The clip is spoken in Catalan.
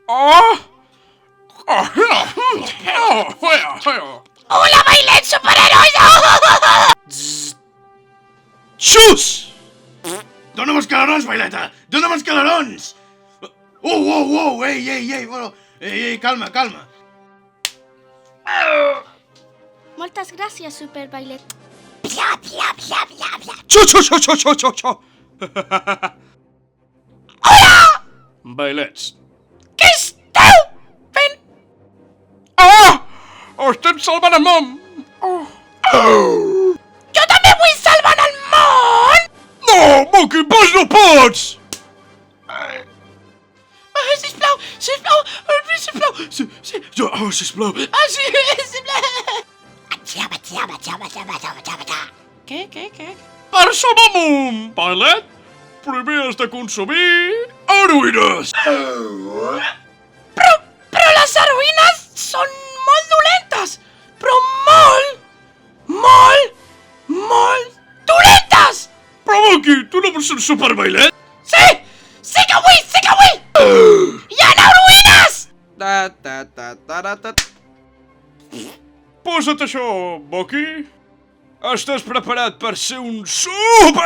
Oh! Hola, Violet, superherois! Xus! Dóna'm els calarons, Vaileta! Dóna'm els calarons! Ei, bueno, calma. Moltes gràcies, Super Violet. Xo! Vailets. Què esteu fent? Estem salvant el món! Jo també vull salvar el món! No, Monkey, pas no pots! Sisplau! Sisplau! Sí. Sisplau. Què? Per salvar el món, Violet, primer has de consumir heroïnes. Però les heroïnes són molt dolentes! Però molt dolentes! Però, Monkey, tu no vols ser un super Violet? Sí que vull! Hi ha heroïnes! Posa't això, Monkey. Estàs preparat per ser un super